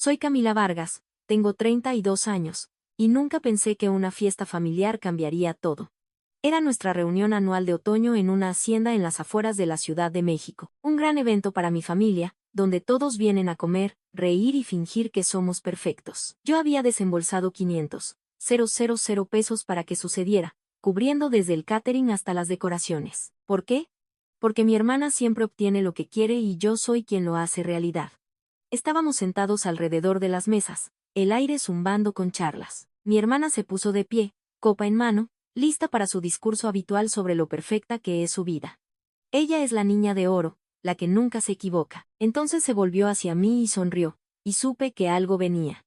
Soy Camila Vargas, tengo 32 años, y nunca pensé que una fiesta familiar cambiaría todo. Era nuestra reunión anual de otoño en una hacienda en las afueras de la Ciudad de México. Un gran evento para mi familia, donde todos vienen a comer, reír y fingir que somos perfectos. Yo había desembolsado 500,000 pesos para que sucediera, cubriendo desde el catering hasta las decoraciones. ¿Por qué? Porque mi hermana siempre obtiene lo que quiere y yo soy quien lo hace realidad. Estábamos sentados alrededor de las mesas, el aire zumbando con charlas. Mi hermana se puso de pie, copa en mano, lista para su discurso habitual sobre lo perfecta que es su vida. Ella es la niña de oro, la que nunca se equivoca. Entonces se volvió hacia mí y sonrió, y supe que algo venía.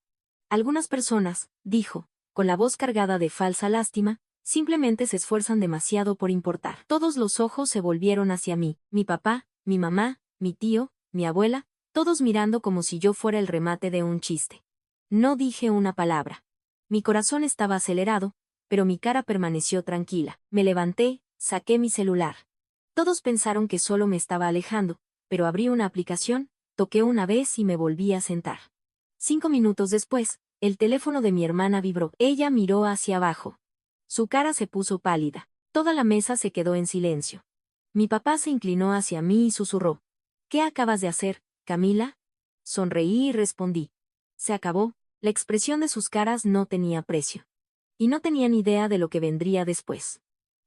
Algunas personas, dijo, con la voz cargada de falsa lástima, simplemente se esfuerzan demasiado por importar. Todos los ojos se volvieron hacia mí, mi papá, mi mamá, mi tío, mi abuela, todos mirando como si yo fuera el remate de un chiste. No dije una palabra. Mi corazón estaba acelerado, pero mi cara permaneció tranquila. Me levanté, saqué mi celular. Todos pensaron que solo me estaba alejando, pero abrí una aplicación, toqué una vez y me volví a sentar. 5 minutos después, el teléfono de mi hermana vibró. Ella miró hacia abajo. Su cara se puso pálida. Toda la mesa se quedó en silencio. Mi papá se inclinó hacia mí y susurró. ¿Qué acabas de hacer, Camila? Sonreí y respondí. Se acabó. La expresión de sus caras no tenía precio. Y no tenían idea de lo que vendría después.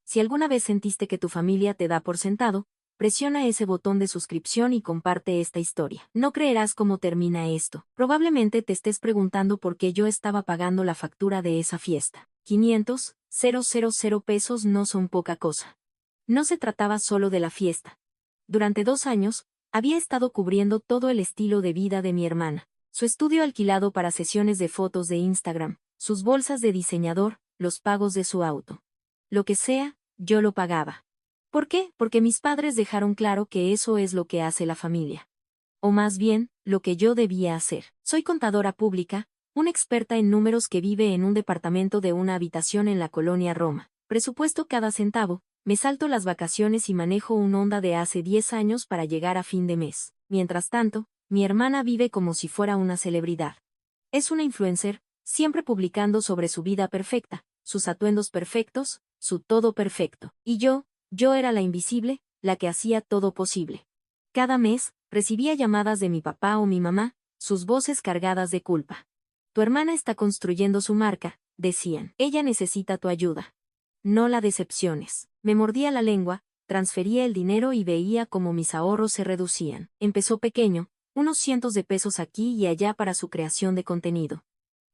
Si alguna vez sentiste que tu familia te da por sentado, presiona ese botón de suscripción y comparte esta historia. No creerás cómo termina esto. Probablemente te estés preguntando por qué yo estaba pagando la factura de esa fiesta. 500,000 pesos no son poca cosa. No se trataba solo de la fiesta. Durante 2 años, había estado cubriendo todo el estilo de vida de mi hermana. Su estudio alquilado para sesiones de fotos de Instagram, sus bolsas de diseñador, los pagos de su auto. Lo que sea, yo lo pagaba. ¿Por qué? Porque mis padres dejaron claro que eso es lo que hace la familia. O más bien, lo que yo debía hacer. Soy contadora pública, una experta en números que vive en un departamento de una habitación en la colonia Roma. Presupuesto cada centavo, me salto las vacaciones y manejo un Honda de hace 10 años para llegar a fin de mes. Mientras tanto, mi hermana vive como si fuera una celebridad. Es una influencer, siempre publicando sobre su vida perfecta, sus atuendos perfectos, su todo perfecto. Y yo era la invisible, la que hacía todo posible. Cada mes, recibía llamadas de mi papá o mi mamá, sus voces cargadas de culpa. Tu hermana está construyendo su marca, decían. Ella necesita tu ayuda. No la decepciones. Me mordía la lengua, transfería el dinero y veía cómo mis ahorros se reducían. Empezó pequeño, unos cientos de pesos aquí y allá para su creación de contenido.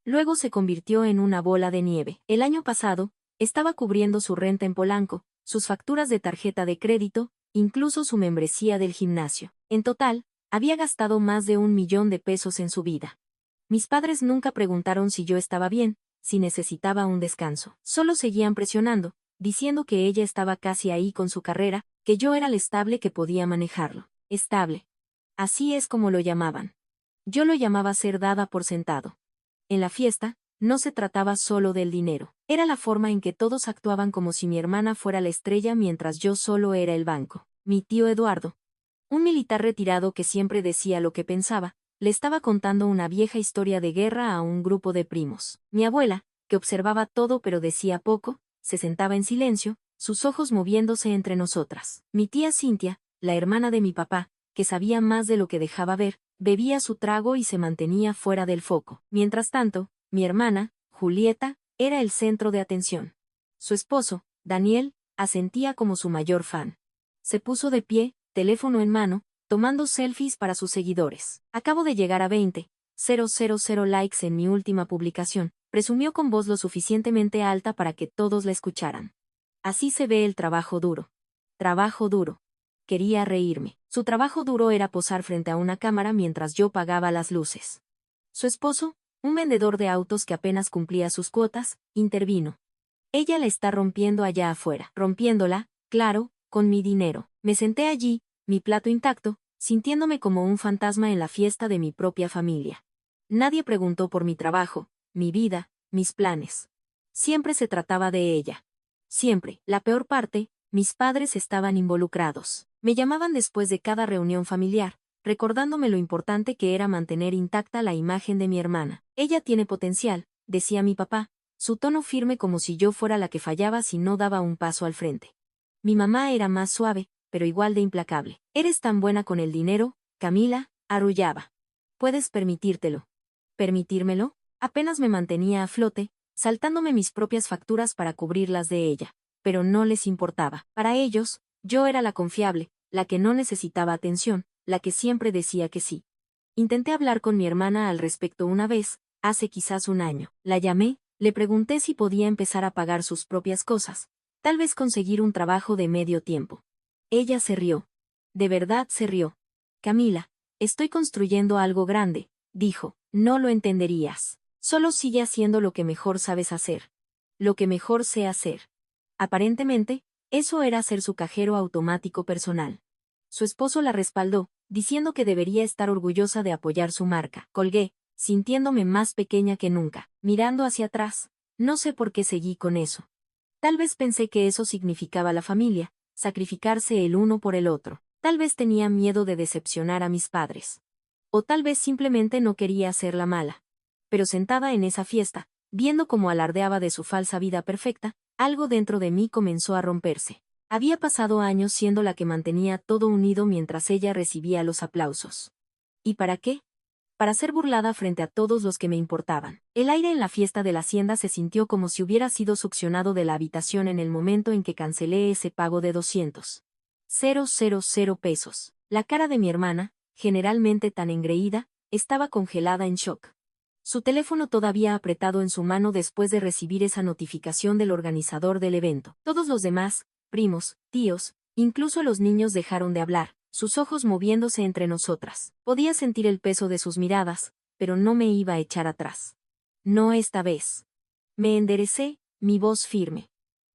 Luego se convirtió en una bola de nieve. El año pasado, estaba cubriendo su renta en Polanco, sus facturas de tarjeta de crédito, incluso su membresía del gimnasio. En total, había gastado más de 1 millón de pesos en su vida. Mis padres nunca preguntaron si yo estaba bien, si necesitaba un descanso. Solo seguían presionando, diciendo que ella estaba casi ahí con su carrera, que yo era el estable que podía manejarlo. Estable. Así es como lo llamaban. Yo lo llamaba ser dada por sentado. En la fiesta, no se trataba solo del dinero. Era la forma en que todos actuaban como si mi hermana fuera la estrella mientras yo solo era el banco. Mi tío Eduardo, un militar retirado que siempre decía lo que pensaba, le estaba contando una vieja historia de guerra a un grupo de primos. Mi abuela, que observaba todo pero decía poco, se sentaba en silencio, sus ojos moviéndose entre nosotras. Mi tía Cintia, la hermana de mi papá, que sabía más de lo que dejaba ver, bebía su trago y se mantenía fuera del foco. Mientras tanto, mi hermana, Julieta, era el centro de atención. Su esposo, Daniel, asentía como su mayor fan. Se puso de pie, teléfono en mano, tomando selfies para sus seguidores. Acabo de llegar a 20,000 likes en mi última publicación, presumió con voz lo suficientemente alta para que todos la escucharan. Así se ve el trabajo duro. Trabajo duro. Quería reírme. Su trabajo duro era posar frente a una cámara mientras yo pagaba las luces. Su esposo, un vendedor de autos que apenas cumplía sus cuotas, intervino. Ella la está rompiendo allá afuera. Rompiéndola, claro, con mi dinero. Me senté allí, mi plato intacto, sintiéndome como un fantasma en la fiesta de mi propia familia. Nadie preguntó por mi trabajo, mi vida, mis planes. Siempre se trataba de ella. Siempre. La peor parte, mis padres estaban involucrados. Me llamaban después de cada reunión familiar, recordándome lo importante que era mantener intacta la imagen de mi hermana. Ella tiene potencial, decía mi papá, su tono firme como si yo fuera la que fallaba si no daba un paso al frente. Mi mamá era más suave, pero igual de implacable. Eres tan buena con el dinero, Camila, arrullaba. ¿Puedes permitírtelo? ¿Permitírmelo? Apenas me mantenía a flote, saltándome mis propias facturas para cubrirlas de ella. Pero no les importaba. Para ellos, yo era la confiable, la que no necesitaba atención, la que siempre decía que sí. Intenté hablar con mi hermana al respecto una vez, hace quizás un año. La llamé, le pregunté si podía empezar a pagar sus propias cosas, tal vez conseguir un trabajo de medio tiempo. Ella se rió. De verdad se rió. Camila, estoy construyendo algo grande, dijo, no lo entenderías. Solo sigue haciendo lo que mejor sabes hacer. Lo que mejor sé hacer. Aparentemente, eso era ser su cajero automático personal. Su esposo la respaldó, diciendo que debería estar orgullosa de apoyar su marca. Colgué, sintiéndome más pequeña que nunca, mirando hacia atrás. No sé por qué seguí con eso. Tal vez pensé que eso significaba la familia, sacrificarse el uno por el otro. Tal vez tenía miedo de decepcionar a mis padres. O tal vez simplemente no quería hacerla mala. Pero sentada en esa fiesta, viendo cómo alardeaba de su falsa vida perfecta, algo dentro de mí comenzó a romperse. Había pasado años siendo la que mantenía todo unido mientras ella recibía los aplausos. ¿Y para qué? Para ser burlada frente a todos los que me importaban. El aire en la fiesta de la hacienda se sintió como si hubiera sido succionado de la habitación en el momento en que cancelé ese pago de 200,000 pesos. La cara de mi hermana, generalmente tan engreída, estaba congelada en shock. Su teléfono todavía apretado en su mano después de recibir esa notificación del organizador del evento. Todos los demás, primos, tíos, incluso los niños dejaron de hablar, sus ojos moviéndose entre nosotras. Podía sentir el peso de sus miradas, pero no me iba a echar atrás. No esta vez. Me enderecé, mi voz firme.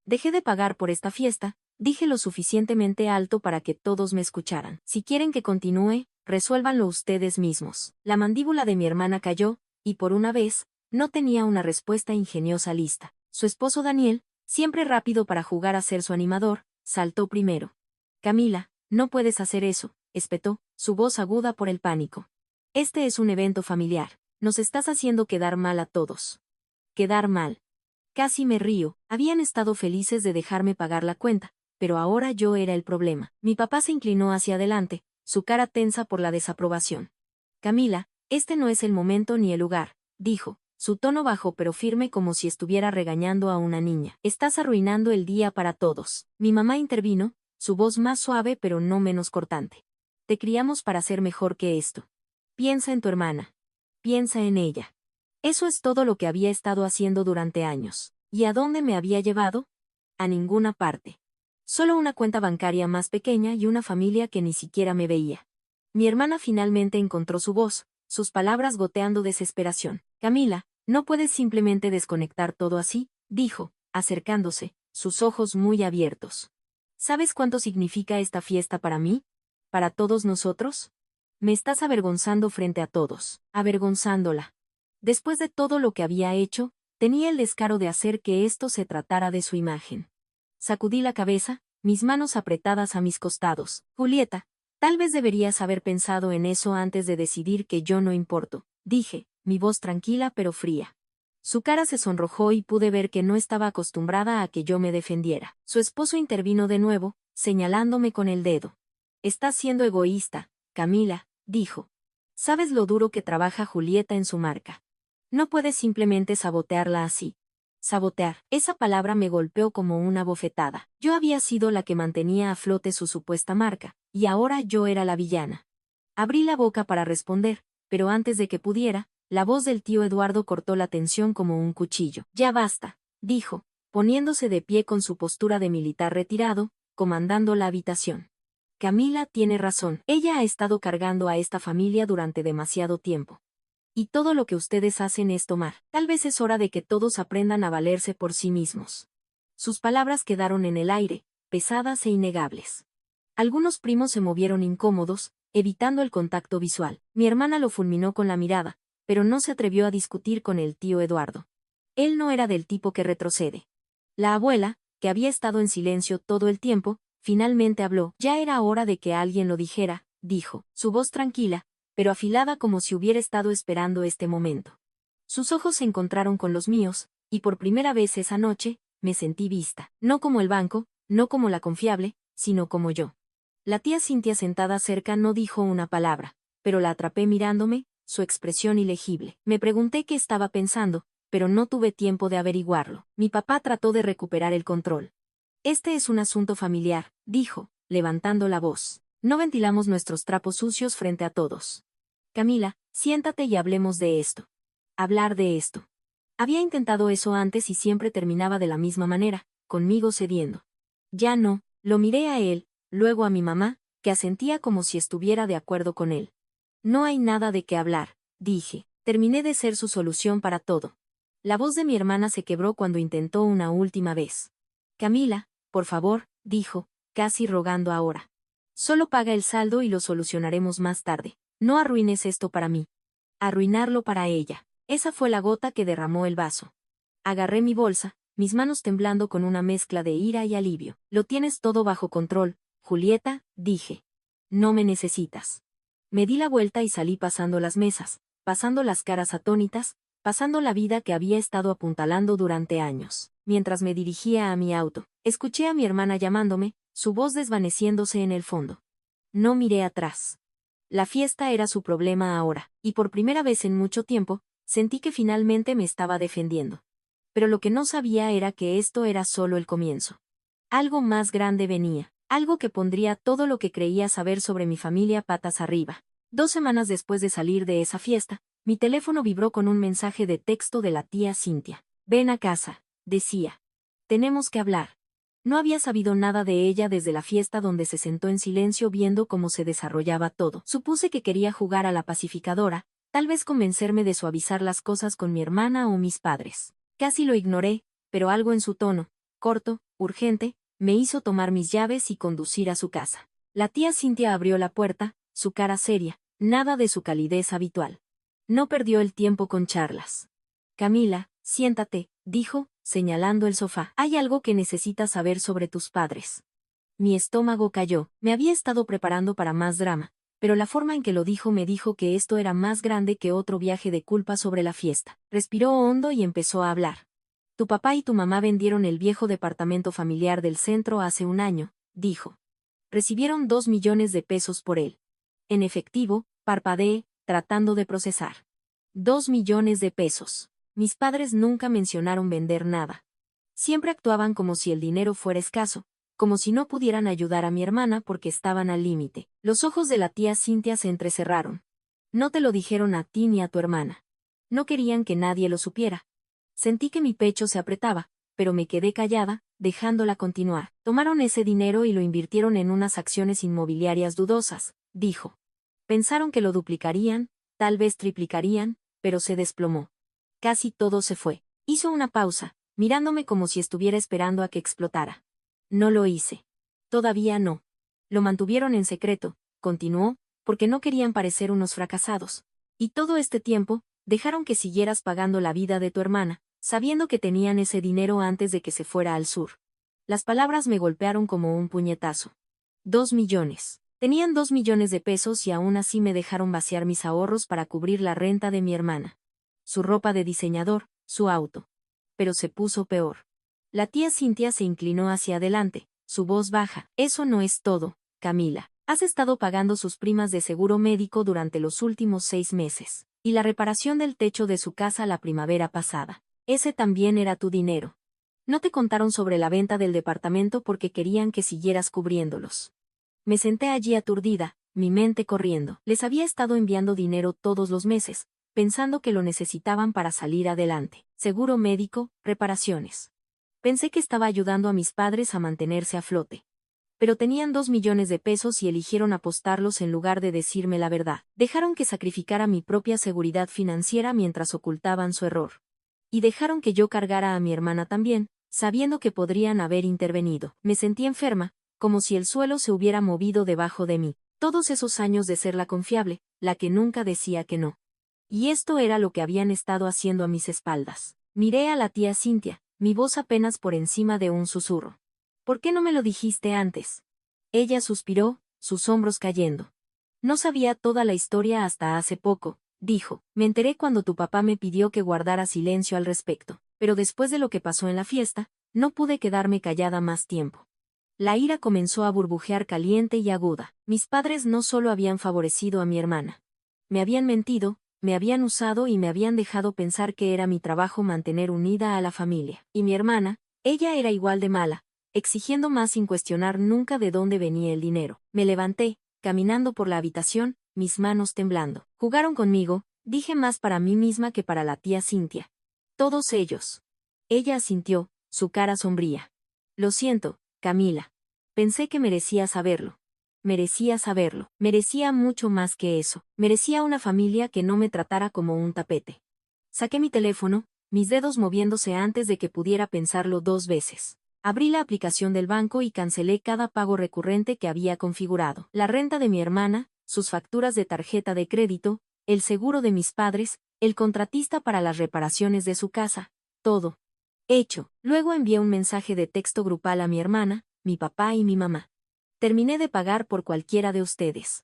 Dejé de pagar por esta fiesta, dije lo suficientemente alto para que todos me escucharan. Si quieren que continúe, resuélvanlo ustedes mismos. La mandíbula de mi hermana cayó, y por una vez, no tenía una respuesta ingeniosa lista. Su esposo Daniel, siempre rápido para jugar a ser su animador, saltó primero. Camila, no puedes hacer eso, espetó, su voz aguda por el pánico. Este es un evento familiar, nos estás haciendo quedar mal a todos. Quedar mal. Casi me río, habían estado felices de dejarme pagar la cuenta, pero ahora yo era el problema. Mi papá se inclinó hacia adelante, su cara tensa por la desaprobación. Camila, este no es el momento ni el lugar, dijo, su tono bajo pero firme como si estuviera regañando a una niña. Estás arruinando el día para todos. Mi mamá intervino, su voz más suave pero no menos cortante. Te criamos para ser mejor que esto. Piensa en tu hermana. Piensa en ella. Eso es todo lo que había estado haciendo durante años. ¿Y a dónde me había llevado? A ninguna parte. Solo una cuenta bancaria más pequeña y una familia que ni siquiera me veía. Mi hermana finalmente encontró su voz, sus palabras goteando desesperación. Camila, no puedes simplemente desconectar todo así, dijo, acercándose, sus ojos muy abiertos. ¿Sabes cuánto significa esta fiesta para mí? ¿Para todos nosotros? Me estás avergonzando frente a todos, avergonzándola. Después de todo lo que había hecho, tenía el descaro de hacer que esto se tratara de su imagen. Sacudí la cabeza, mis manos apretadas a mis costados. Julieta, tal vez deberías haber pensado en eso antes de decidir que yo no importo, dije, mi voz tranquila pero fría. Su cara se sonrojó y pude ver que no estaba acostumbrada a que yo me defendiera. Su esposo intervino de nuevo, señalándome con el dedo. Estás siendo egoísta, Camila, dijo. ¿Sabes lo duro que trabaja Julieta en su marca? No puedes simplemente sabotearla así. Sabotear, esa palabra me golpeó como una bofetada. Yo había sido la que mantenía a flote su supuesta marca, y ahora yo era la villana. Abrí la boca para responder, pero antes de que pudiera, la voz del tío Eduardo cortó la tensión como un cuchillo. Ya basta, dijo, poniéndose de pie con su postura de militar retirado, comandando la habitación. Camila tiene razón, ella ha estado cargando a esta familia durante demasiado tiempo. Y todo lo que ustedes hacen es tomar. Tal vez es hora de que todos aprendan a valerse por sí mismos. Sus palabras quedaron en el aire, pesadas e innegables. Algunos primos se movieron incómodos, evitando el contacto visual. Mi hermana lo fulminó con la mirada, pero no se atrevió a discutir con el tío Eduardo. Él no era del tipo que retrocede. La abuela, que había estado en silencio todo el tiempo, finalmente habló. Ya era hora de que alguien lo dijera, dijo, su voz tranquila, pero afilada como si hubiera estado esperando este momento. Sus ojos se encontraron con los míos, y por primera vez esa noche, me sentí vista, no como el banco, no como la confiable, sino como yo. La tía Cintia sentada cerca no dijo una palabra, pero la atrapé mirándome, su expresión ilegible. Me pregunté qué estaba pensando, pero no tuve tiempo de averiguarlo. Mi papá trató de recuperar el control. Este es un asunto familiar, dijo, levantando la voz. No ventilamos nuestros trapos sucios frente a todos. Camila, siéntate y hablemos de esto. Hablar de esto. Había intentado eso antes y siempre terminaba de la misma manera, conmigo cediendo. Ya no, lo miré a él, luego a mi mamá, que asentía como si estuviera de acuerdo con él. No hay nada de qué hablar, dije. Terminé de ser su solución para todo. La voz de mi hermana se quebró cuando intentó una última vez. Camila, por favor, dijo, casi rogando ahora. Solo paga el saldo y lo solucionaremos más tarde. No arruines esto para mí. Arruinarlo para ella. Esa fue la gota que derramó el vaso. Agarré mi bolsa, mis manos temblando con una mezcla de ira y alivio. Lo tienes todo bajo control, Julieta, dije. No me necesitas. Me di la vuelta y salí pasando las mesas, pasando las caras atónitas, pasando la vida que había estado apuntalando durante años. Mientras me dirigía a mi auto, escuché a mi hermana llamándome, su voz desvaneciéndose en el fondo. No miré atrás. La fiesta era su problema ahora, y por primera vez en mucho tiempo, sentí que finalmente me estaba defendiendo. Pero lo que no sabía era que esto era solo el comienzo. Algo más grande venía, algo que pondría todo lo que creía saber sobre mi familia patas arriba. 2 semanas después de salir de esa fiesta, mi teléfono vibró con un mensaje de texto de la tía Cintia. Ven a casa, decía. Tenemos que hablar. No había sabido nada de ella desde la fiesta donde se sentó en silencio viendo cómo se desarrollaba todo. Supuse que quería jugar a la pacificadora, tal vez convencerme de suavizar las cosas con mi hermana o mis padres. Casi lo ignoré, pero algo en su tono, corto, urgente, me hizo tomar mis llaves y conducir a su casa. La tía Cintia abrió la puerta, su cara seria, nada de su calidez habitual. No perdió el tiempo con charlas. Camila, siéntate, dijo, señalando el sofá. Hay algo que necesitas saber sobre tus padres. Mi estómago cayó, me había estado preparando para más drama, pero la forma en que lo dijo me dijo que esto era más grande que otro viaje de culpa sobre la fiesta. Respiró hondo y empezó a hablar. Tu papá y tu mamá vendieron el viejo departamento familiar del centro hace un año, dijo. Recibieron 2 millones de pesos por él. En efectivo, parpadeé, tratando de procesar. 2 millones de pesos. Mis padres nunca mencionaron vender nada. Siempre actuaban como si el dinero fuera escaso, como si no pudieran ayudar a mi hermana porque estaban al límite. Los ojos de la tía Cintia se entrecerraron. No te lo dijeron a ti ni a tu hermana. No querían que nadie lo supiera. Sentí que mi pecho se apretaba, pero me quedé callada, dejándola continuar. Tomaron ese dinero y lo invirtieron en unas acciones inmobiliarias dudosas, dijo. Pensaron que lo duplicarían, tal vez triplicarían, pero se desplomó. Casi todo se fue. Hizo una pausa, mirándome como si estuviera esperando a que explotara. No lo hice. Todavía no. Lo mantuvieron en secreto, continuó, porque no querían parecer unos fracasados. Y todo este tiempo, dejaron que siguieras pagando la vida de tu hermana, sabiendo que tenían ese dinero antes de que se fuera al sur. Las palabras me golpearon como un puñetazo. 2 millones. Tenían 2 millones de pesos y aún así me dejaron vaciar mis ahorros para cubrir la renta de mi hermana. Su ropa de diseñador, su auto. Pero se puso peor. La tía Cintia se inclinó hacia adelante, su voz baja. Eso no es todo, Camila. Has estado pagando sus primas de seguro médico durante los últimos 6 meses. Y la reparación del techo de su casa la primavera pasada. Ese también era tu dinero. No te contaron sobre la venta del departamento porque querían que siguieras cubriéndolos. Me senté allí aturdida, mi mente corriendo. Les había estado enviando dinero todos los meses, pensando que lo necesitaban para salir adelante. Seguro médico, reparaciones. Pensé que estaba ayudando a mis padres a mantenerse a flote. Pero tenían 2 millones de pesos y eligieron apostarlos en lugar de decirme la verdad. Dejaron que sacrificara mi propia seguridad financiera mientras ocultaban su error. Y dejaron que yo cargara a mi hermana también, sabiendo que podrían haber intervenido. Me sentí enferma, como si el suelo se hubiera movido debajo de mí. Todos esos años de ser la confiable, la que nunca decía que no. Y esto era lo que habían estado haciendo a mis espaldas. Miré a la tía Cintia, mi voz apenas por encima de un susurro. ¿Por qué no me lo dijiste antes? Ella suspiró, sus hombros cayendo. No sabía toda la historia hasta hace poco, dijo. Me enteré cuando tu papá me pidió que guardara silencio al respecto, pero después de lo que pasó en la fiesta, no pude quedarme callada más tiempo. La ira comenzó a burbujear caliente y aguda. Mis padres no solo habían favorecido a mi hermana. Me habían mentido, me habían usado y me habían dejado pensar que era mi trabajo mantener unida a la familia. Y mi hermana, ella era igual de mala, exigiendo más sin cuestionar nunca de dónde venía el dinero. Me levanté, caminando por la habitación, mis manos temblando. Jugaron conmigo, dije más para mí misma que para la tía Cintia. Todos ellos. Ella asintió, su cara sombría. Lo siento, Camila. Pensé que merecía saberlo. Merecía saberlo. Merecía mucho más que eso. Merecía una familia que no me tratara como un tapete. Saqué mi teléfono, mis dedos moviéndose antes de que pudiera pensarlo 2 veces. Abrí la aplicación del banco y cancelé cada pago recurrente que había configurado. La renta de mi hermana, sus facturas de tarjeta de crédito, el seguro de mis padres, el contratista para las reparaciones de su casa, todo. Hecho. Luego envié un mensaje de texto grupal a mi hermana, mi papá y mi mamá. Terminé de pagar por cualquiera de ustedes.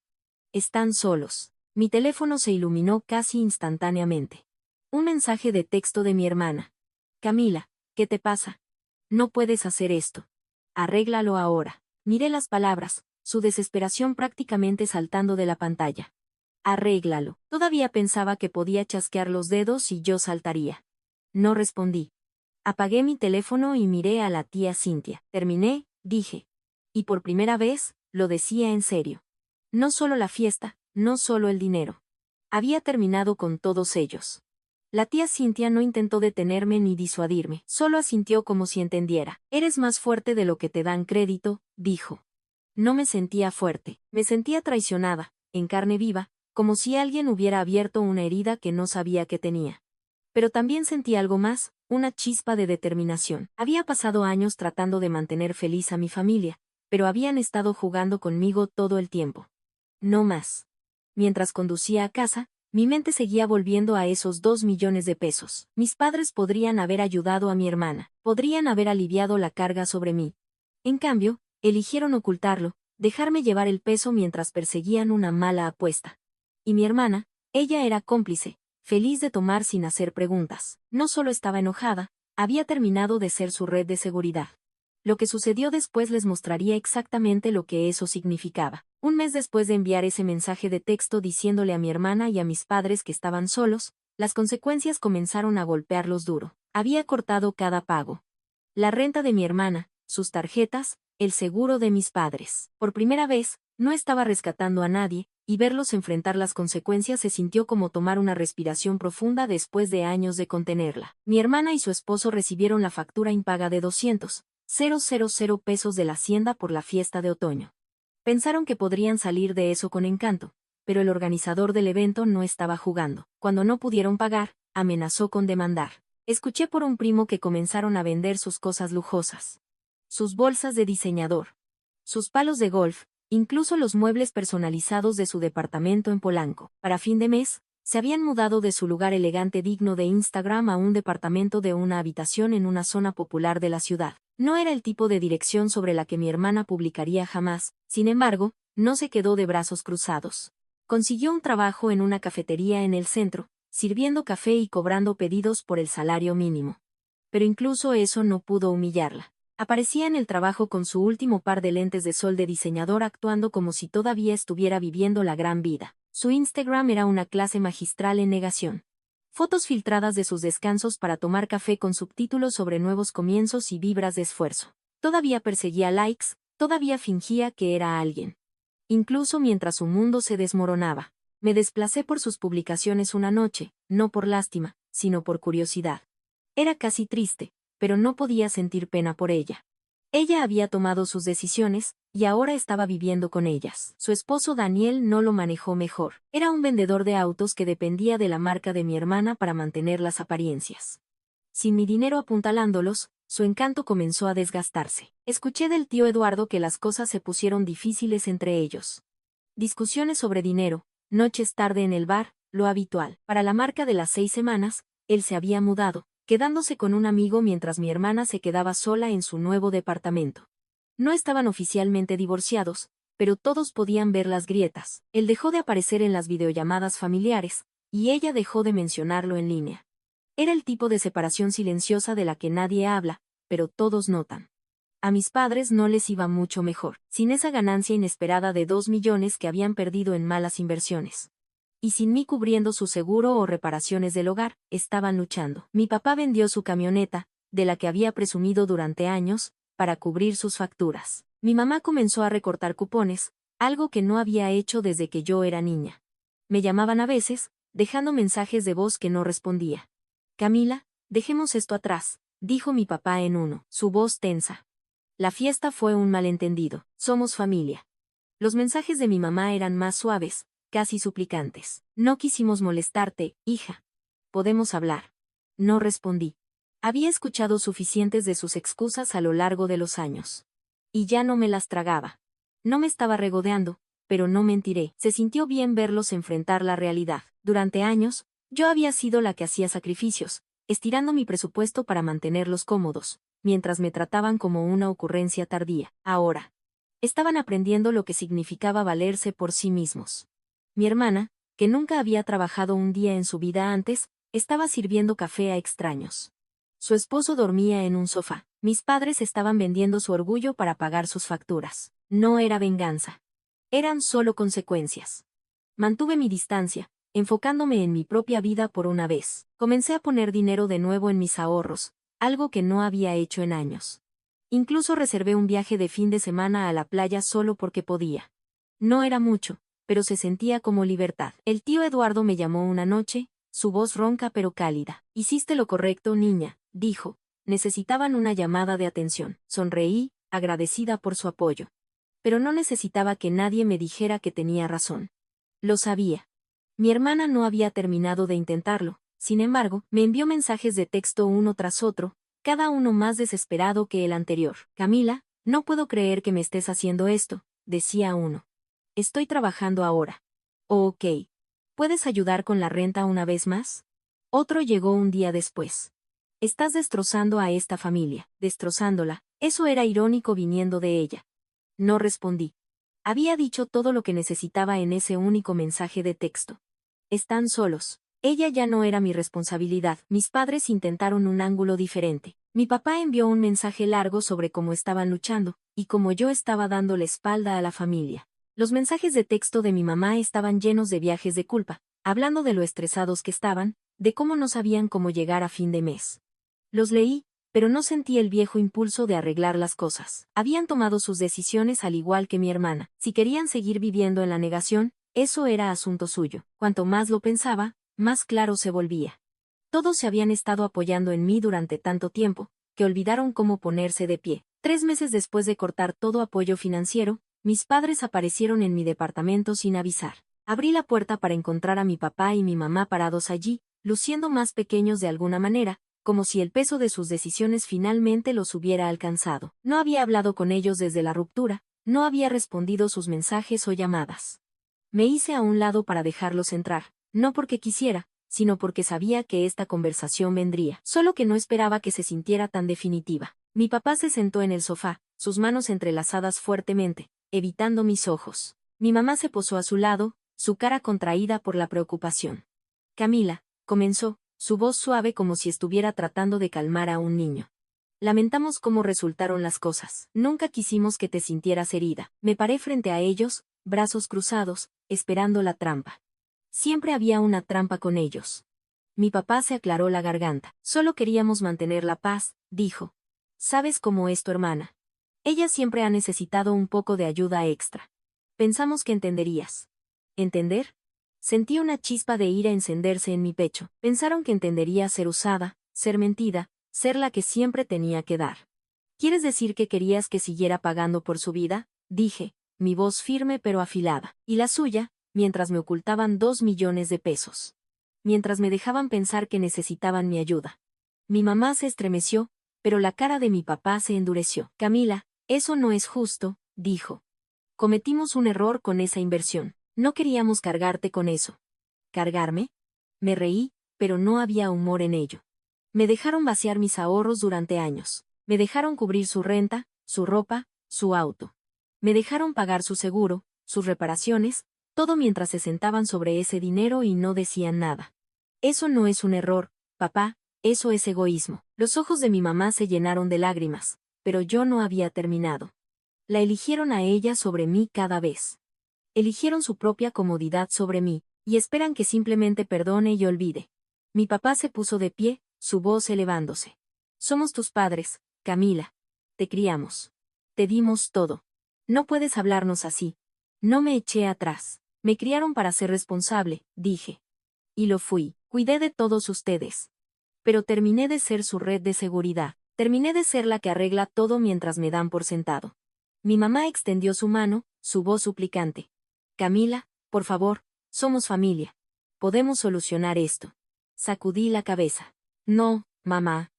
Están solos. Mi teléfono se iluminó casi instantáneamente. Un mensaje de texto de mi hermana. Camila, ¿qué te pasa? No puedes hacer esto. Arréglalo ahora. Miré las palabras, su desesperación prácticamente saltando de la pantalla. Arréglalo. Todavía pensaba que podía chasquear los dedos y yo saltaría. No respondí. Apagué mi teléfono y miré a la tía Cintia. Terminé, dije. Y por primera vez, lo decía en serio. No solo la fiesta, no solo el dinero. Había terminado con todos ellos. La tía Cintia no intentó detenerme ni disuadirme, solo asintió como si entendiera. Eres más fuerte de lo que te dan crédito, dijo. No me sentía fuerte, me sentía traicionada, en carne viva, como si alguien hubiera abierto una herida que no sabía que tenía. Pero también sentí algo más, una chispa de determinación. Había pasado años tratando de mantener feliz a mi familia, pero habían estado jugando conmigo todo el tiempo. No más. Mientras conducía a casa, mi mente seguía volviendo a esos 2 millones de pesos. Mis padres podrían haber ayudado a mi hermana, podrían haber aliviado la carga sobre mí. En cambio, eligieron ocultarlo, dejarme llevar el peso mientras perseguían una mala apuesta. Y mi hermana, ella era cómplice, feliz de tomar sin hacer preguntas. No solo estaba enojada, había terminado de ser su red de seguridad. Lo que sucedió después les mostraría exactamente lo que eso significaba. Un mes después de enviar ese mensaje de texto diciéndole a mi hermana y a mis padres que estaban solos, las consecuencias comenzaron a golpearlos duro. Había cortado cada pago. La renta de mi hermana, sus tarjetas, el seguro de mis padres. Por primera vez, no estaba rescatando a nadie, y verlos enfrentar las consecuencias se sintió como tomar una respiración profunda después de años de contenerla. Mi hermana y su esposo recibieron la factura impaga de 200,000 pesos de la hacienda por la fiesta de otoño. Pensaron que podrían salir de eso con encanto, pero el organizador del evento no estaba jugando. Cuando no pudieron pagar, amenazó con demandar. Escuché por un primo que comenzaron a vender sus cosas lujosas. Sus bolsas de diseñador. Sus palos de golf, incluso los muebles personalizados de su departamento en Polanco. Para fin de mes, se habían mudado de su lugar elegante digno de Instagram a un departamento de una habitación en una zona popular de la ciudad. No era el tipo de dirección sobre la que mi hermana publicaría jamás, sin embargo, no se quedó de brazos cruzados. Consiguió un trabajo en una cafetería en el centro, sirviendo café y cobrando pedidos por el salario mínimo. Pero incluso eso no pudo humillarla. Aparecía en el trabajo con su último par de lentes de sol de diseñador actuando como si todavía estuviera viviendo la gran vida. Su Instagram era una clase magistral en negación. Fotos filtradas de sus descansos para tomar café con subtítulos sobre nuevos comienzos y vibras de esfuerzo. Todavía perseguía likes, todavía fingía que era alguien. Incluso mientras su mundo se desmoronaba. Me desplacé por sus publicaciones una noche, no por lástima, sino por curiosidad. Era casi triste, pero no podía sentir pena por ella. Ella había tomado sus decisiones, y ahora estaba viviendo con ellas. Su esposo Daniel no lo manejó mejor. Era un vendedor de autos que dependía de la marca de mi hermana para mantener las apariencias. Sin mi dinero apuntalándolos, su encanto comenzó a desgastarse. Escuché del tío Eduardo que las cosas se pusieron difíciles entre ellos. Discusiones sobre dinero, noches tarde en el bar, lo habitual. Para la marca de las 6 semanas, él se había mudado, quedándose con un amigo mientras mi hermana se quedaba sola en su nuevo departamento. No estaban oficialmente divorciados, pero todos podían ver las grietas. Él dejó de aparecer en las videollamadas familiares, y ella dejó de mencionarlo en línea. Era el tipo de separación silenciosa de la que nadie habla, pero todos notan. A mis padres no les iba mucho mejor, sin esa ganancia inesperada de 2 millones que habían perdido en malas inversiones. Y sin mí cubriendo su seguro o reparaciones del hogar, estaban luchando. Mi papá vendió su camioneta, de la que había presumido durante años, para cubrir sus facturas. Mi mamá comenzó a recortar cupones, algo que no había hecho desde que yo era niña. Me llamaban a veces, dejando mensajes de voz que no respondía. Camila, dejemos esto atrás, dijo mi papá en uno, su voz tensa. La fiesta fue un malentendido, somos familia. Los mensajes de mi mamá eran más suaves, casi suplicantes. No quisimos molestarte, hija. ¿Podemos hablar? No respondí. Había escuchado suficientes de sus excusas a lo largo de los años. Y ya no me las tragaba. No me estaba regodeando, pero no mentiré. Se sintió bien verlos enfrentar la realidad. Durante años, yo había sido la que hacía sacrificios, estirando mi presupuesto para mantenerlos cómodos, mientras me trataban como una ocurrencia tardía. Ahora, estaban aprendiendo lo que significaba valerse por sí mismos. Mi hermana, que nunca había trabajado un día en su vida antes, estaba sirviendo café a extraños. Su esposo dormía en un sofá. Mis padres estaban vendiendo su orgullo para pagar sus facturas. No era venganza. Eran solo consecuencias. Mantuve mi distancia, enfocándome en mi propia vida por una vez. Comencé a poner dinero de nuevo en mis ahorros, algo que no había hecho en años. Incluso reservé un viaje de fin de semana a la playa solo porque podía. No era mucho, pero se sentía como libertad. El tío Eduardo me llamó una noche, su voz ronca pero cálida. Hiciste lo correcto, niña, dijo. Necesitaban una llamada de atención. Sonreí, agradecida por su apoyo. Pero no necesitaba que nadie me dijera que tenía razón. Lo sabía. Mi hermana no había terminado de intentarlo. Sin embargo, me envió mensajes de texto uno tras otro, cada uno más desesperado que el anterior. Camila, no puedo creer que me estés haciendo esto, decía uno. Estoy trabajando ahora. Ok. ¿Puedes ayudar con la renta una vez más? Otro llegó un día después. Estás destrozando a esta familia, destrozándola. Eso era irónico viniendo de ella. No respondí. Había dicho todo lo que necesitaba en ese único mensaje de texto. Están solos. Ella ya no era mi responsabilidad. Mis padres intentaron un ángulo diferente. Mi papá envió un mensaje largo sobre cómo estaban luchando, y cómo yo estaba dando la espalda a la familia. Los mensajes de texto de mi mamá estaban llenos de viajes de culpa, hablando de lo estresados que estaban, de cómo no sabían cómo llegar a fin de mes. Los leí, pero no sentí el viejo impulso de arreglar las cosas. Habían tomado sus decisiones al igual que mi hermana. Si querían seguir viviendo en la negación, eso era asunto suyo. Cuanto más lo pensaba, más claro se volvía. Todos se habían estado apoyando en mí durante tanto tiempo, que olvidaron cómo ponerse de pie. 3 meses después de cortar todo apoyo financiero, mis padres aparecieron en mi departamento sin avisar. Abrí la puerta para encontrar a mi papá y mi mamá parados allí, luciendo más pequeños de alguna manera, como si el peso de sus decisiones finalmente los hubiera alcanzado. No había hablado con ellos desde la ruptura, no había respondido sus mensajes o llamadas. Me hice a un lado para dejarlos entrar, no porque quisiera, sino porque sabía que esta conversación vendría, solo que no esperaba que se sintiera tan definitiva. Mi papá se sentó en el sofá, sus manos entrelazadas fuertemente, evitando mis ojos. Mi mamá se posó a su lado, su cara contraída por la preocupación. Camila, comenzó, su voz suave como si estuviera tratando de calmar a un niño. Lamentamos cómo resultaron las cosas. Nunca quisimos que te sintieras herida. Me paré frente a ellos, brazos cruzados, esperando la trampa. Siempre había una trampa con ellos. Mi papá se aclaró la garganta. Solo queríamos mantener la paz, dijo. ¿Sabes cómo es tu hermana? Ella siempre ha necesitado un poco de ayuda extra. Pensamos que entenderías. ¿Entender? Sentí una chispa de ira encenderse en mi pecho. Pensaron que entendería ser usada, ser mentida, ser la que siempre tenía que dar. ¿Quieres decir que querías que siguiera pagando por su vida? Dije, mi voz firme pero afilada. Y la suya, mientras me ocultaban 2 millones de pesos. Mientras me dejaban pensar que necesitaban mi ayuda. Mi mamá se estremeció, pero la cara de mi papá se endureció. Camila, eso no es justo, dijo. Cometimos un error con esa inversión. No queríamos cargarte con eso. ¿Cargarme? Me reí, pero no había humor en ello. Me dejaron vaciar mis ahorros durante años. Me dejaron cubrir su renta, su ropa, su auto. Me dejaron pagar su seguro, sus reparaciones, todo mientras se sentaban sobre ese dinero y no decían nada. Eso no es un error, papá, eso es egoísmo. Los ojos de mi mamá se llenaron de lágrimas, pero yo no había terminado. La eligieron a ella sobre mí cada vez. Eligieron su propia comodidad sobre mí, y esperan que simplemente perdone y olvide. Mi papá se puso de pie, su voz elevándose. Somos tus padres, Camila. Te criamos. Te dimos todo. No puedes hablarnos así. No me eché atrás. Me criaron para ser responsable, dije. Y lo fui. Cuidé de todos ustedes. Pero terminé de ser su red de seguridad. Terminé de ser la que arregla todo mientras me dan por sentado. Mi mamá extendió su mano, su voz suplicante. Camila, por favor, somos familia. Podemos solucionar esto. Sacudí la cabeza. No, mamá.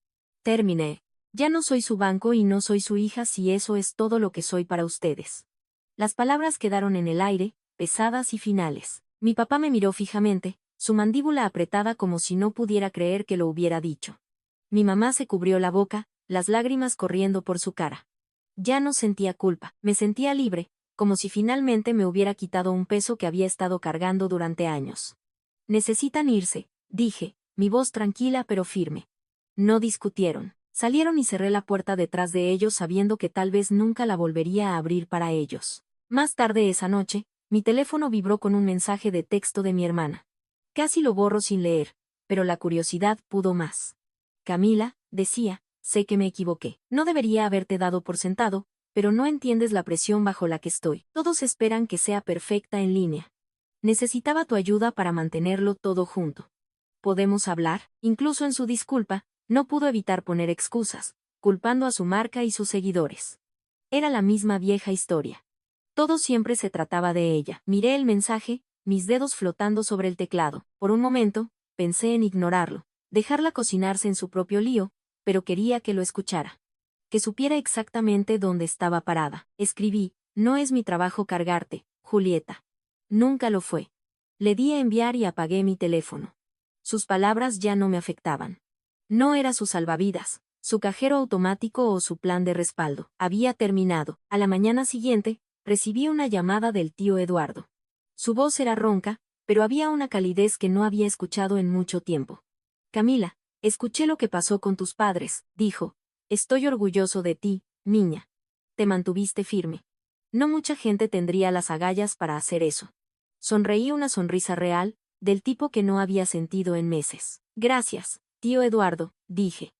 Terminé. Ya no soy su banco y no soy su hija si eso es todo lo que soy para ustedes. Las palabras quedaron en el aire, pesadas y finales. Mi papá me miró fijamente, su mandíbula apretada como si no pudiera creer que lo hubiera dicho. Mi mamá se cubrió la boca, las lágrimas corriendo por su cara. Ya no sentía culpa, me sentía libre, como si finalmente me hubiera quitado un peso que había estado cargando durante años. Necesitan irse, dije, mi voz tranquila pero firme. No discutieron. Salieron y cerré la puerta detrás de ellos sabiendo que tal vez nunca la volvería a abrir para ellos. Más tarde esa noche, mi teléfono vibró con un mensaje de texto de mi hermana. Casi lo borro sin leer, pero la curiosidad pudo más. Camila, decía, sé que me equivoqué. No debería haberte dado por sentado, pero no entiendes la presión bajo la que estoy. Todos esperan que sea perfecta en línea. Necesitaba tu ayuda para mantenerlo todo junto. ¿Podemos hablar? Incluso en su disculpa, no pudo evitar poner excusas, culpando a su marca y sus seguidores. Era la misma vieja historia. Todo siempre se trataba de ella. Miré el mensaje, mis dedos flotando sobre el teclado. Por un momento, pensé en ignorarlo, dejarla cocinarse en su propio lío, pero quería que lo escuchara. Que supiera exactamente dónde estaba parada. Escribí, no es mi trabajo cargarte, Julieta. Nunca lo fue. Le di a enviar y apagué mi teléfono. Sus palabras ya no me afectaban. No era su salvavidas, su cajero automático o su plan de respaldo. Había terminado. A la mañana siguiente, recibí una llamada del tío Eduardo. Su voz era ronca, pero había una calidez que no había escuchado en mucho tiempo. Camila, escuché lo que pasó con tus padres, dijo. Estoy orgulloso de ti, niña. Te mantuviste firme. No mucha gente tendría las agallas para hacer eso. Sonreí una sonrisa real, del tipo que no había sentido en meses. Gracias, tío Eduardo, dije.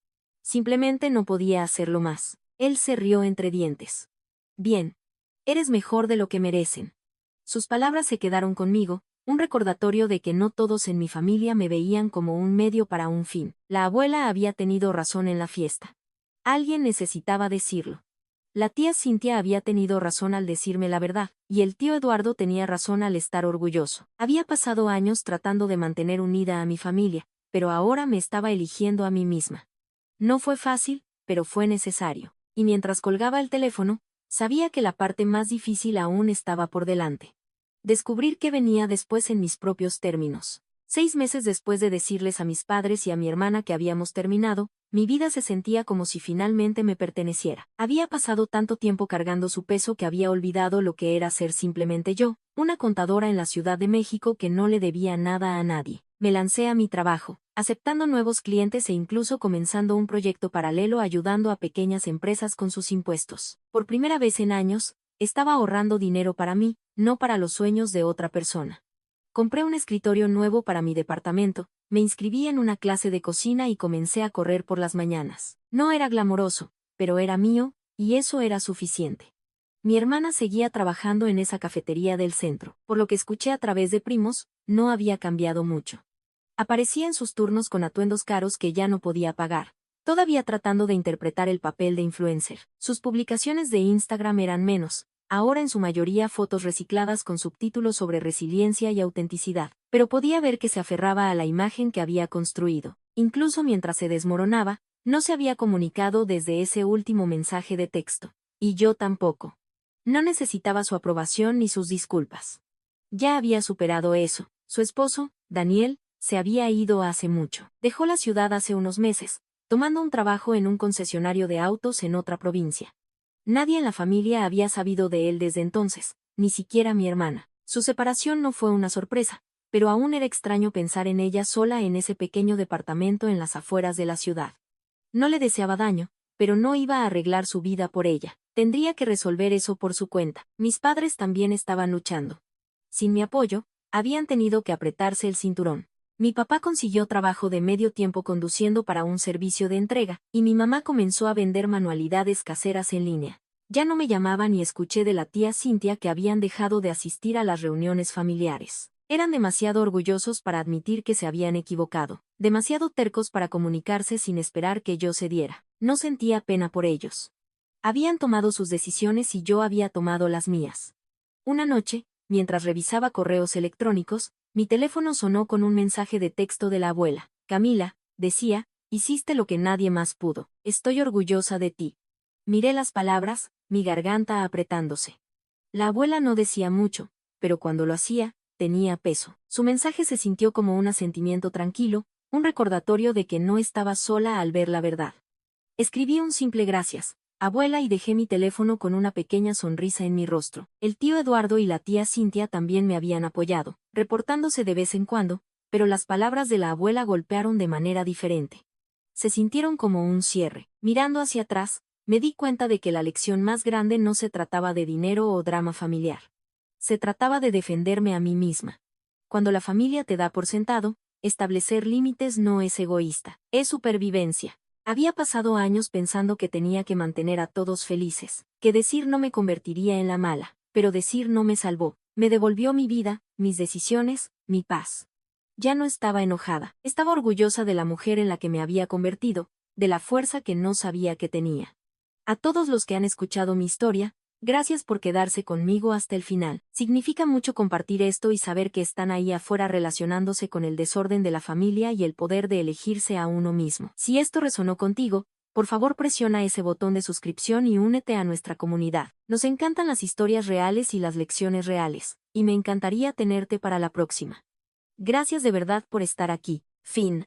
Simplemente no podía hacerlo más. Él se rió entre dientes. Bien. Eres mejor de lo que merecen. Sus palabras se quedaron conmigo, un recordatorio de que no todos en mi familia me veían como un medio para un fin. La abuela había tenido razón en la fiesta. Alguien necesitaba decirlo. La tía Cintia había tenido razón al decirme la verdad, y el tío Eduardo tenía razón al estar orgulloso. Había pasado años tratando de mantener unida a mi familia, pero ahora me estaba eligiendo a mí misma. No fue fácil, pero fue necesario. Y mientras colgaba el teléfono, sabía que la parte más difícil aún estaba por delante. Descubrir qué venía después en mis propios términos. 6 meses después de decirles a mis padres y a mi hermana que habíamos terminado, mi vida se sentía como si finalmente me perteneciera. Había pasado tanto tiempo cargando su peso que había olvidado lo que era ser simplemente yo, una contadora en la Ciudad de México que no le debía nada a nadie. Me lancé a mi trabajo, aceptando nuevos clientes e incluso comenzando un proyecto paralelo ayudando a pequeñas empresas con sus impuestos. Por primera vez en años, estaba ahorrando dinero para mí, no para los sueños de otra persona. Compré un escritorio nuevo para mi departamento, me inscribí en una clase de cocina y comencé a correr por las mañanas. No era glamoroso, pero era mío, y eso era suficiente. Mi hermana seguía trabajando en esa cafetería del centro, por lo que escuché a través de primos, no había cambiado mucho. Aparecía en sus turnos con atuendos caros que ya no podía pagar, todavía tratando de interpretar el papel de influencer. Sus publicaciones de Instagram eran menos, ahora en su mayoría fotos recicladas con subtítulos sobre resiliencia y autenticidad, pero podía ver que se aferraba a la imagen que había construido. Incluso mientras se desmoronaba, no se había comunicado desde ese último mensaje de texto. Y yo tampoco. No necesitaba su aprobación ni sus disculpas. Ya había superado eso. Su esposo, Daniel, se había ido hace mucho. Dejó la ciudad hace unos meses, tomando un trabajo en un concesionario de autos en otra provincia. Nadie en la familia había sabido de él desde entonces, ni siquiera mi hermana. Su separación no fue una sorpresa, pero aún era extraño pensar en ella sola en ese pequeño departamento en las afueras de la ciudad. No le deseaba daño, pero no iba a arreglar su vida por ella. Tendría que resolver eso por su cuenta. Mis padres también estaban luchando. Sin mi apoyo, habían tenido que apretarse el cinturón. Mi papá consiguió trabajo de medio tiempo conduciendo para un servicio de entrega, y mi mamá comenzó a vender manualidades caseras en línea. Ya no me llamaban y escuché de la tía Cintia que habían dejado de asistir a las reuniones familiares. Eran demasiado orgullosos para admitir que se habían equivocado, demasiado tercos para comunicarse sin esperar que yo cediera. No sentía pena por ellos. Habían tomado sus decisiones y yo había tomado las mías. Una noche, mientras revisaba correos electrónicos, mi teléfono sonó con un mensaje de texto de la abuela. Camila, decía, hiciste lo que nadie más pudo. Estoy orgullosa de ti. Miré las palabras, mi garganta apretándose. La abuela no decía mucho, pero cuando lo hacía, tenía peso. Su mensaje se sintió como un asentimiento tranquilo, un recordatorio de que no estaba sola al ver la verdad. Escribí un simple gracias, abuela, y dejé mi teléfono con una pequeña sonrisa en mi rostro. El tío Eduardo y la tía Cintia también me habían apoyado, reportándose de vez en cuando, pero las palabras de la abuela golpearon de manera diferente. Se sintieron como un cierre. Mirando hacia atrás, me di cuenta de que la lección más grande no se trataba de dinero o drama familiar. Se trataba de defenderme a mí misma. Cuando la familia te da por sentado, establecer límites no es egoísta, es supervivencia. Había pasado años pensando que tenía que mantener a todos felices, que decir no me convertiría en la mala, pero decir no me salvó, me devolvió mi vida, mis decisiones, mi paz. Ya no estaba enojada, estaba orgullosa de la mujer en la que me había convertido, de la fuerza que no sabía que tenía. A todos los que han escuchado mi historia, gracias por quedarse conmigo hasta el final. Significa mucho compartir esto y saber que están ahí afuera relacionándose con el desorden de la familia y el poder de elegirse a uno mismo. Si esto resonó contigo, por favor presiona ese botón de suscripción y únete a nuestra comunidad. Nos encantan las historias reales y las lecciones reales, y me encantaría tenerte para la próxima. Gracias de verdad por estar aquí. Fin.